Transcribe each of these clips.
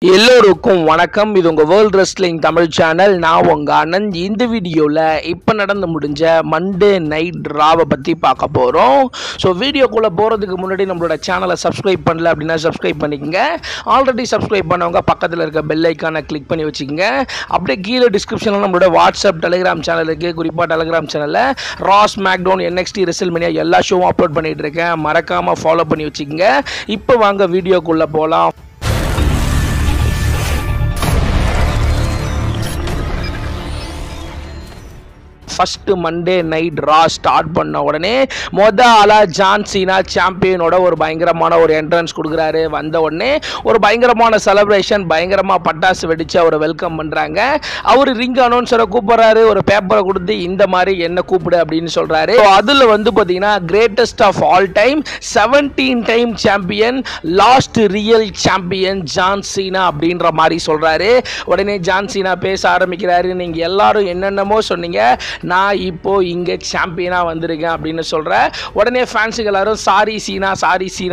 எல்லோருக்கும் வணக்கம். இது உங்கள் வேர்ல்ட் ரெஸ்லிங் தமிழ் சேனல். நான் உங்கள் ஆனந்த். இந்த வீடியோவில் இப்போ நடந்து முடிஞ்ச மண்டே நைட் ராவை பற்றி பார்க்க போகிறோம். ஸோ வீடியோக்குள்ளே போகிறதுக்கு முன்னாடி நம்மளோட சேனலை சப்ஸ்கிரைப் பண்ணல அப்படின்னா சப்ஸ்கிரைப் பண்ணிக்கோங்க. ஆல்ரெடி சப்ஸ்கிரைப் பண்ணவங்க பக்கத்தில் இருக்க பெல் ஐக்கானை கிளிக் பண்ணி வச்சுக்கோங்க. அப்படியே கீழே டிஸ்கிரிப்ஷனில் நம்மளோட வாட்ஸ்அப் டெலிகிராம் சேனல் இருக்குது. குறிப்பாக டெலிகிராம் சேனலில் ராஸ் மேக்டவுன் NXT ரெசில்மேனியா எல்லா ஷோவும் அப்லோட் பண்ணிகிட்டு இருக்கேன். மறக்காமல் ஃபாலோ பண்ணி வச்சுக்கோங்க. இப்போ வாங்க வீடியோக்குள்ளே போகலாம். First Monday night Raw start பண்ண உடனே ஜான் சீனா சாம்பியனோட ஒரு பயங்கரமான ஒரு என்ட்ரன்ஸ் கொடுக்குறாரு. வந்த உடனே ஒரு பயங்கரமான செலிப்ரேஷன், பயங்கரமாக பட்டாசு வெடிச்சு அவரை வெல்கம் பண்ணுறாங்க. அவர் ரிங் அனௌன்சரை கூப்பிட்றாரு. ஒரு பேப்பரை கொடுத்து இந்த மாதிரி என்ன கூப்பிடு அப்படின்னு சொல்கிறாரு. அதில் பார்த்தீங்கன்னா greatest of all time 17 time champion, last real champion John Cena அப்படின்ற மாதிரி சொல்கிறாரு. உடனே ஜான் சீனா பேச ஆரம்பிக்கிறாரு. நீங்கள் எல்லாரும் என்னென்னமோ சொன்னீங்க, நான் இப்போ இங்கே சாம்பியனாக வந்திருக்கேன் அப்படின்னு சொல்கிறேன். உடனே ஃபேன்ஸுக்கு எல்லாரும் சாரி சீனா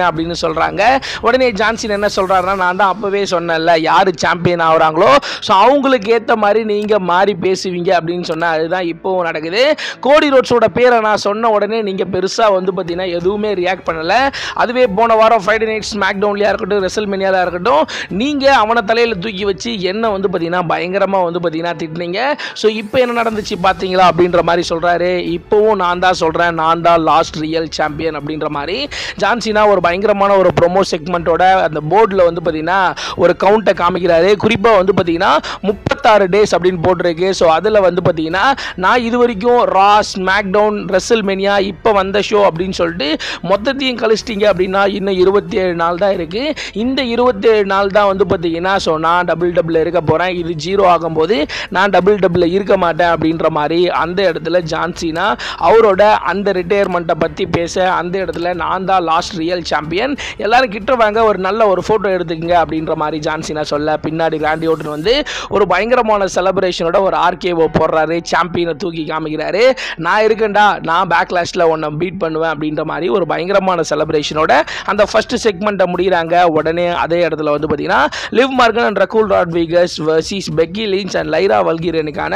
அப்படின்னு சொல்கிறாங்க. உடனே ஜான்சீனா என்ன சொல்கிறாருன்னா, நான் தான் அப்போவே சொன்னேன்ல, யார் சாம்பியன் ஆகுறாங்களோ ஸோ அவங்களுக்கு ஏற்ற மாதிரி நீங்கள் மாறி பேசுவீங்க அப்படின்னு சொன்னால் அதுதான் இப்போவும் நடக்குது. கோடி ரோட்ஸோட பேரை நான் சொன்ன உடனே நீங்கள் பெருசாக பார்த்தீங்கன்னா எதுவுமே ரியாக்ட் பண்ணலை. அதுவே போன வாரம் ஃப்ரைடே நைட் ஸ்மாக்டவுன்லையாக இருக்கட்டும், ரெசல்மேனியாவில் இருக்கட்டும், நீங்கள் அவனை தலையில் தூக்கி வச்சு என்ன பார்த்தீங்கன்னா பயங்கரமாக பார்த்தீங்கன்னா திட்டினீங்க. ஸோ இப்போ என்ன நடந்துச்சு பார்த்தீங்களா அப்படின்ற மாதிரி சொல்றாரு. இப்போவும் நான் தான் சொல்றேன், நான் தான் லாஸ்ட் ரியல் சாம்பியன் அப்படின்ற மாதிரி ஜான் சீனா ஒரு பயங்கரமான ஒரு ப்ரோமோ செக்மெண்ட்டோட அந்த போர்டில் பார்த்தீங்கன்னா ஒரு கவுண்டை காமிக்கிறாரு. குறிப்பாக பார்த்தீங்கன்னா 36 டேஸ் அப்படின்னு போட்டிருக்கு. ஸோ அதில் பார்த்தீங்கன்னா நான் இது வரைக்கும் ரா, ஸ்மாக்டவுன், ரெசல்மேனியா இப்போ வந்த ஷோ அப்படின்னு சொல்லிட்டு மொத்தத்தையும் கழிச்சிட்டிங்க அப்படின்னா இன்னும் 27 நாள் தான் இருக்கு. இந்த 27 நாள் தான் பார்த்தீங்கன்னா ஸோ நான் டபுள் இருக்க போறேன். இது 0 ஆகும்போது நான் டபுள் இருக்க மாட்டேன் அப்படின்ற மாதிரி அந்த இடத்துல ஜான் சீனா அவரோட அந்த ரிட்டையர்மெண்ட்டை பற்றி பேச, அந்த இடத்துல நான் தான் லாஸ்ட் ரியல் சாம்பியன், எல்லாரும் கிட்ட வாங்க ஒரு நல்ல ஒரு ஃபோட்டோ எடுத்துக்கங்க அப்படின்ற மாதிரி ஜான் சீனா சொல்ல, பின்னாடி ராண்டி ஓர்டன் ஒரு பயங்கரமான செலிப்ரேஷனோட ஒரு RKO போடுறாரு. சாம்பியனை தூக்கி காமிக்கிறாரு. நான் இருக்கேன்டா, நான் பேக்லாஷ்ல உன்னை பீட் பண்ணுவேன் அப்படின்ற மாதிரி ஒரு பயங்கரமான செலிப்ரேஷனோட அந்த ஃபர்ஸ்ட் செக்மெண்ட்டை முடிகிறாங்க. உடனே அதே இடத்துல பார்த்தீங்கன்னா Liv Morgan and Raquel Rodriguez versus Becky Lynch and Lyra வல்கிரியனுக்கான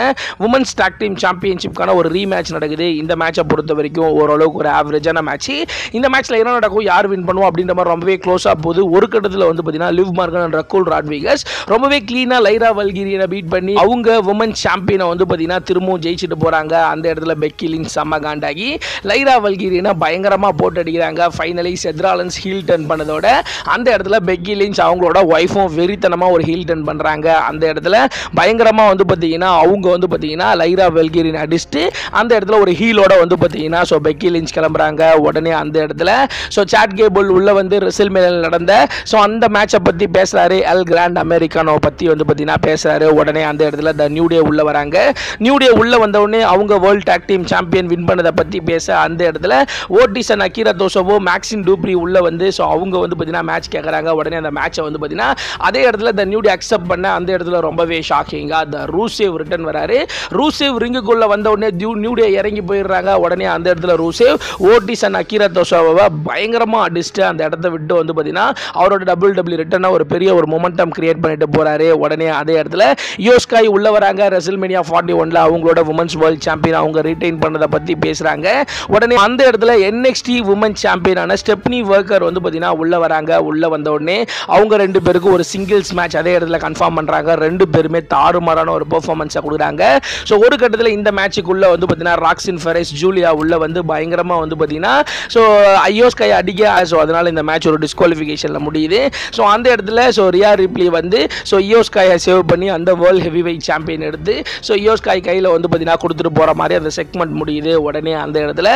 உமன்ஸ் டாக் டீம் சாம்பியன்ஷிப்கான ஒரு ரீமேட்ச் நடக்குது. இந்த மேட்சை பொறுத்த வரைக்கும் ஓரளவுக்கு ஒரு ஆவரேஜான மேட்ச். இந்த மேட்ச்ல என்ன நடக்கும், யார் வின் பண்ணுவோம் அப்படின்ற மாதிரி ரொம்பவே க்ளோஸாக போகுது. ஒரு கட்டத்தில் பார்த்தீங்கன்னா Liv Morgan and Raquel Rodriguez ரொம்பவே கிளீனாக லைரா வல்கிரியனை பீட் பண்ணி அவங்க உமன் சாம்பியனை பார்த்தீங்கன்னா திரும்பவும் ஜெயிச்சுட்டு போறாங்க. அந்த இடத்துல பெக்கி லிஞ்ச் செம்ம காண்டாகி லைரா வல்கிரியனை பயங்கரமாக போட்டு அடிக்கிறாங்க. ஃபைனலி செத்ராலன்ஸ் ஹீல் டர்ன் பண்ணதோட அந்த இடத்துல பெக்கி லிஞ்ச் அவங்களோட ஒய்ஃபும் வெறித்தனமாக ஒரு ஹீல் டர்ன் பண்ணுறாங்க. அந்த இடத்துல பயங்கரமாக பார்த்தீங்கன்னா அவங்க பார்த்தீங்கன்னா லைரா வல்கிரியனை அடிச்சுட்டு அந்த இடத்துல ஒரு ஹீலோட பார்த்தீங்கன்னா ஸோ பெக்கி லிஞ்ச் கிளம்புறாங்க. உடனே அந்த இடத்துல ஸோ சாட் கேபிள் உள்ள ரெசல்மேனியாவில் நடந்த ஸோ அந்த மேட்சை பற்றி பேசுறாரு. எல் கிராண்ட் அமெரிக்கானோ பற்றி பார்த்தீங்கன்னா பேசுறாரு. உடனே அந்த இடத்துல த நியூ டே உள்ள வராங்க. நியூ டே உள்ள வந்த உடனே அவங்க world talk team champion win பண்ணதை பற்றி பேச, அந்த இடத்துல ஓட்டிஸ் அண்ட் அகிரா தோசோவோ, மேக்சின் டூப்ரி உள்ள ஸோ அவங்க பார்த்தீங்கன்னா மேட்ச் கேட்குறாங்க. உடனே அந்த மேட்சை பார்த்தீங்கன்னா அதே இடத்துல த நியூ டே அக்செப்ட் பண்ண, அந்த இடத்துல ரொம்பவே ஷாக்கிங்கா த ரூசேவ் ரிட்டர்ன் வராரு. ரூசேவ் ரிங்குக்குள்ள வந்த உடனே நியூ டே இறங்கி போயிடுறாங்க. உடனே அந்த இடத்துல ரூசேவ் ஓட்டிஸ் அண்ட் அகிரா தோசோவை பயங்கரமாக அடிச்சுட்டு அந்த இடத்த விட்டு பார்த்தீங்கன்னா அவரோட டபுள் ரிட்டர்னா ஒரு பெரிய ஒரு மொமெண்டம் கிரியேட் பண்ணிட்டு போறாரு. உடனே அதே இடத்துல யோ ஸ்காய் உள்ள வராங்க. ரெசல்மேனியா 41ல அவங்களோட உமன்ஸ் வேர்ல்ட் சாம்பியன் அவங்க ரிட்டைன் பண்ணதை பத்தி பேசுறாங்க. உடனே அந்த இடத்துல NXT உமன் சாம்பியனான ஸ்டெப்னி வர்க்கர் பார்த்தீங்கன்னா உள்ள வராங்க. உள்ள வந்த உடனே அவங்க ரெண்டு பேருக்கு ஒரு சிங்கிள்ஸ் மேட்ச் அதே இடத்துல கன்ஃபார்ம் பண்றாங்க. ரெண்டு பேருமே தாறுமாறான ஒரு பெர்ஃபார்மன்ஸை கொடுக்குறாங்க. ஸோ ஒரு கட்டத்தில் இந்த மேட்சுக்குள்ள பார்த்தீங்கன்னா ராக்ஸின் ஃபெரஸ் ஜூலியா உள்ள பயங்கரமா பார்த்தீங்கன்னா ஸோ ஐயோ ஸ்கை அடிக்க, ஸோ அதனால இந்த மேட்ச் ஒரு டிஸ்குவாலிஃபிகேஷன்ல முடியுது. ஸோ அந்த இடத்துல ஸோ ரியா ரிப்ளி ஸோ ஐயோ ஸ்கையை சேவ் பண்ணி அந்த வேர்ல்ட் ஹெவி வெயிட் சாம்பியன் எடுத்து ஸோ ஐயோ ஸ்கை கையில் பார்த்தீங்கன்னா கொடுத்துட்டு போற மாதிரி அந்த செக்மெண்ட் முடியுது. உடனே அந்த இடத்துல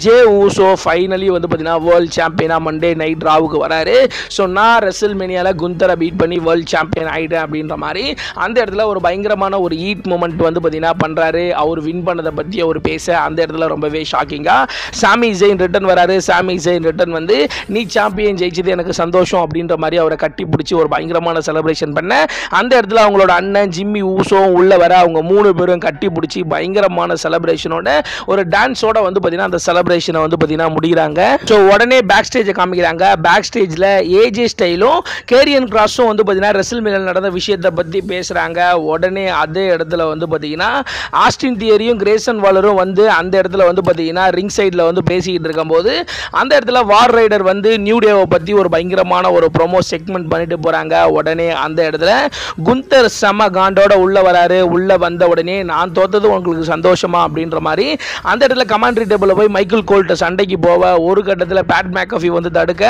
ஜே ஊசோ ஃபைனலி பார்த்தீங்கன்னா வேர்ல்ட் சாம்பியனா மண்டே நைட் ராவுக்கு வராரு. ஸோ நான் ரெசல்மேனியால குந்தரை பீட் பண்ணி வேர்ல்ட் சாம்பியன் ஆயிட்டேன் அப்படின்ற மாதிரி அந்த இடத்துல ஒரு பயங்கரமான ஒரு ஈட் மூமெண்ட் பார்த்தீங்கன்னா பண்றாரு. அவர் வின் வின் பண்ணதை பற்றி அவர் பேச அந்த இடத்துல ரொம்பவே ஷாக்கிங்காக சாமி ஜெயின் ரிட்டன் வராரு. சாமி ஜெயின் ரிட்டன் வந்து நீ சாம்பியன் ஜெயிச்சது எனக்கு சந்தோஷம் அப்படின்ற மாதிரி அவரை கட்டி பிடிச்சி ஒரு பயங்கரமான செலிப்ரேஷன் பண்ண அந்த இடத்துல அவங்களோட அண்ணன் ஜிம்மி ஊசோ உள்ள வர அவங்க 3 பேரும் கட்டி பிடிச்சி பயங்கரமான செலிப்ரேஷனோட ஒரு டான்ஸோட வந்து பார்த்தீங்கன்னா அந்த செலிப்ரேஷனை வந்து பார்த்தீங்கன்னா முடிகிறாங்க. ஸோ உடனே பேக் ஸ்டேஜை காமிக்கிறாங்க. பேக் ஸ்டேஜில் ஏஜே ஸ்டைலும் கேரியன் கிராஸும் வந்து பார்த்தீங்கன்னா ரெஸ்ல்மேனியாவில் நடந்த விஷயத்தை பற்றி பேசுகிறாங்க. உடனே அதே இடத்துல வந்து பார்த்தீங்கன்னா ஆஸ்டின் தியரியும் கிரேசன் வாலரும் வந்து அந்த இடத்துல வந்து பார்த்தீங்கன்னா ரிங் சைடில் வந்து பேசிக்கிட்டு இருக்கும்போது அந்த இடத்துல வார் ரைடர் வந்து நியூ டேவை பற்றி ஒரு பயங்கரமான ஒரு ப்ரோமோ செக்மெண்ட் பண்ணிட்டு போகிறாங்க. உடனே அந்த இடத்துல குந்தர் செம காண்டோட உள்ள வராரு. உள்ள வந்த உடனே நான் தோத்தது உங்களுக்கு சந்தோஷமா அப்படின்ற மாதிரி அந்த இடத்துல கமாண்டரி டேபிளில் போய் மைக்கேல் கோல்ட்ட சண்டைக்கு போவ ஒரு கட்டத்தில் பேட் மேக்கஃபி வந்து தடுக்க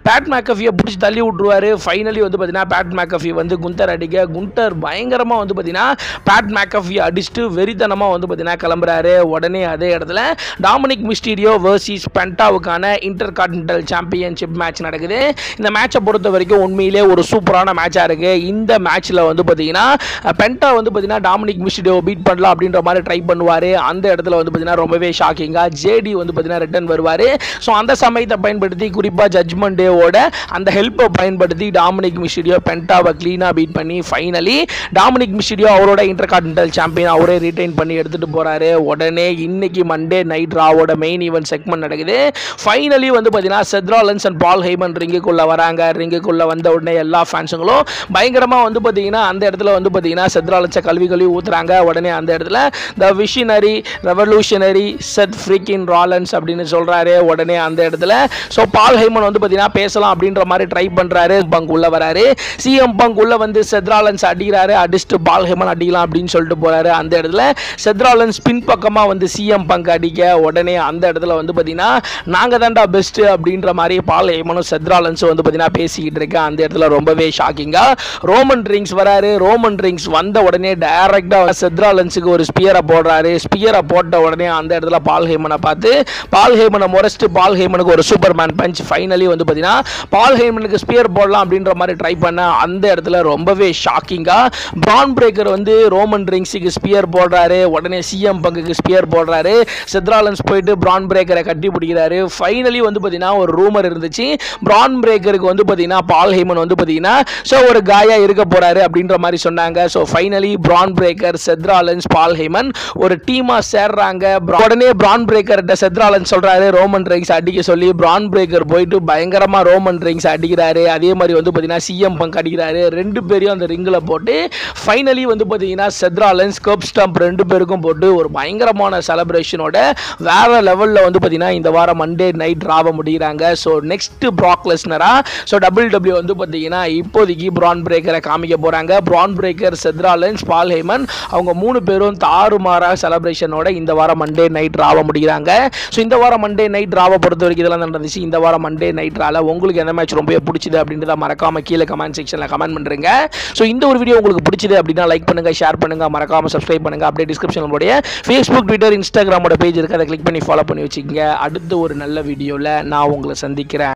பேட் மேக்கஃபியை பிடிச்சி தள்ளி விட்டுருவாரு. ஃபைனலி வந்து பார்த்தீங்கன்னா பேட் மேக்கஃபி வந்து குந்தர் அடிக்க குந்தர் பயங்கரமாக வந்து பார்த்தீங்கன்னா பேட் மேக்கஃபி அடிச்சுட்டு வெறித்தனமாக வந்து பார்த்தீங்கன்னா கிளம்புறாரு. உடனே அதே இடத்துல டாமினிக் மிஸ்டீரியோ வர்சஸ் பென்டாவுக்கான இன்டர் கான்டினென்டல் சாம்பியன்ஷிப் மேட்ச் நடக்குது. இந்த மேட்சை பொறுத்த வரைக்கும் உண்மையிலே ஒரு சூப்பரான மேட்சாக இருக்கு. இந்த மேட்ச்சில் வந்து பார்த்தீங்கன்னா பென்டா வந்து பார்த்தீங்கன்னா டாமினிக் மிஸ்டீரியோ பீட் பண்ணலாம் அப்படின்ற மாதிரி ட்ரை பண்ணுவார். அந்த இடத்துல வந்து பார்த்தீங்கன்னா ரொம்பவே ஷாக்கிங்காக ஜேடி வந்து பார்த்தீங்கன்னா ரிட்டர்ன் வருவார். ஸோ அந்த சமயத்தை பயன்படுத்தி குறிப்பாக ஜட்ஜ்மெண்ட் டேவோட அந்த ஹெல்ப்பை பயன்படுத்தி டாமினிக் மிஸ்டீரியோ பென்டாவை க்ளீனாக பீட் பண்ணி ஃபைனலி டாமினிக் மிஸ்டீரியோ அவரோட இன்டர் கான்டினென்டல் சாம்பியன் அவரே ரிட்டைன் பண்ணி எடுத்துகிட்டு போகிறாரு. உடனே இன்னைக்கு மண்டே நைட் ராவோட மெயின் ஈவென்ட் செக்மெண்ட் நடக்குது. ஃபைனலி வந்து பார்த்தீங்கன்னா செத் ராலின்ஸ் அண்ட் பால் ஹெய்மன் ரிங்குக்குள்ளே வராங்க. ரிங்குக்குள்ளே வந்த உடனே எல்லா ஃபேன்ஸுங்களும் பயங்கரமாக வந்து பார்த்தீங்கன்னா அந்த இடத்துல வந்து பார்த்தீங்கன்னா செத் ராலின்ஸை கல்வி ஊற்றுறாங்க. உடனே அந்த இடத்துல த விஷனரி ரெவல்யூஷனரி செத் ஃப்ரீக்கின் ராலன்ஸ் அப்படின்னு சொல்கிறாரு. உடனே அந்த இடத்துல ஸோ பால் ஹெய்மன் வந்து பார்த்தீங்கன்னா பேசலாம் அப்படின்ற மாதிரி ட்ரை பண்ணுறாரு. பங்க் உள்ள வராரு. சிஎம் பங்க் உள்ள வந்து செத் ராலின்ஸ் அடிக்கிறாரு. அடிச்சுட்டு பால் ஹெய்மன் அடிக்கலாம் அப்படின்னு சொல்லிட்டு போகிறாரு. அந்த இடத்துல செத் ராலின்ஸ் பின் பக்கமாக வந்து சிஎம் பங்க் அடிக்க உடனே அந்த இடத்துல வந்து பார்த்தீங்கன்னா நாங்கள் தான்டா பெஸ்ட்டு அப்படின்ற மாதிரி பால் ஹெய்மனும் செத் ராலின்ஸும் வந்து பார்த்தீங்கன்னா பேசிக்கிட்டு இருக்கேன். அந்த இடத்துல ரொம்பவே ஷாக்கிங்காக ரோமன் ரிங்ஸ் வராரு. ரோமன் ரிங்ஸ் வந்த உடனே டைரக்டாக செத் ராலின்ஸுக்கு ஒரு ஸ்பியரை போடுறாரு. ஸ்பியரை போட்ட உடனே அந்த இடத்துல பால் ஹெய்மனை பார்த்து பால் ஹெய்மனை முறைச்சிட்டு பால் ஹெய்மனுக்கு ஒரு சூப்பர்மேன் பஞ்ச். ஃபைனலி வந்து பார்த்தீங்கன்னா பால் ஹெய்மனுக்கு ஸ்பியர் போடலாம் அப்படின்ற மாதிரி ட்ரை பண்ண அந்த இடத்துல ரொம்பவே ஷாக்கிங்காக பிரான் பிரேக்கர் வந்து ரோமன் ரிங்ஸுக்கு ஸ்பியர் போடுறாரு. உடனே சிஎம் பங்குக்கு ஸ்பியர் போடுறாரு. செத் ராலின்ஸ் போயிட்டு பிரான் பிரேக்கரை கட்டி பிடிக்கிறாரு. ஃபைனலி வந்து பார்த்தீங்கன்னா ஒரு ரூமர் இருந்துச்சு பிரான் பிரேக்கருக்கு வந்து பார்த்தீங்கன்னா பால் ஹெய்மன் வந்து பார்த்தீங்கன்னா ஸோ ஒரு காயா இருக்க போறாரு அப்படின்ற மாதிரி சொன்னாங்க. ஸோ ஃபைனலி பிரான் பிரேக்கர் செத் ராலின்ஸ் பால் ஹெய்மன் ஒரு டீமா சேர்றாங்க. உடனே பிரான் பிரேக்கர் செத் ராலின்ஸ் சொல்றாரு ரோமன் ரிங்ஸ் அடிக்க சொல்லி பிரான் பிரேக்கர் போயிட்டு பயங்கரமா ரோமன் ரிங்ஸ் அடிக்கிறாரு. அதே மாதிரி வந்து பார்த்தீங்கன்னா சிஎம் பங்க் அடிக்கிறாரு. 2 பேரையும் அந்த ரிங்கில் போட்டு ஃபைனலி வந்து பார்த்தீங்கன்னா செத் ராலின்ஸ் கர்ப் ஸ்டம்ப் 2 பேருக்கும் போட்டு ஒரு பயங்கரமான செலிப்ரேஷனோட வேற லெவலில் வந்து பார்த்தீங்கன்னா இந்த வாரம் மண்டே நைட் ராவ முடிகிறாங்க. ஸோ நெக்ஸ்ட் பிராக் லெஸ்னரா ஸோ WWE வந்து பார்த்தீங்கன்னா இப்போதைக்கு பிரான் பிரேக்கரை காமிக்க போறாங்க. பிரான் பிரேக்கர் செத் ராலின்ஸ் பால் ஹெய்மன் அவங்க 3 பேரும் தாறுமாறா செலிப்ரேஷனோட இந்த வாரம் மண்டே நைட் ராவ முடிகிறாங்க. ஸோ இந்த வாரம் மண்டே நைட் ராவ பொறுத்த வரைக்கும் இதெல்லாம் நடந்துச்சு. இந்த வாரம் மண்டே நைட் ரால உங்களுக்கு எந்த மேட்ச் ரொம்ப பிடிச்சது அப்படின்றத மறக்காம கீழே கமெண்ட் செக்ஷனில் கமெண்ட் பண்ணுறீங்க. ஸோ இந்த ஒரு வீடியோ உங்களுக்கு பிடிச்சது அப்படின்னா லைக் பண்ணுங்க, ஷேர் பண்ணுங்க, மறக்காம சப்ஸ்கிரைப் பண்ணுங்க. அப்படியே டிஸ்கிரிப்ஷன் நம்மளுடைய ஃபேஸ்புக், ட்விட்டர், இன்ஸ்டாகிராமோட பேஜ் இருக்கு. அதை கிளிக் பண்ணி ஃபாலோ பண்ணி வச்சுக்கோங்க. அடுத்த ஒரு நல்ல வீடியோவில் நான் உங்களை சந்திக்கிறேன்.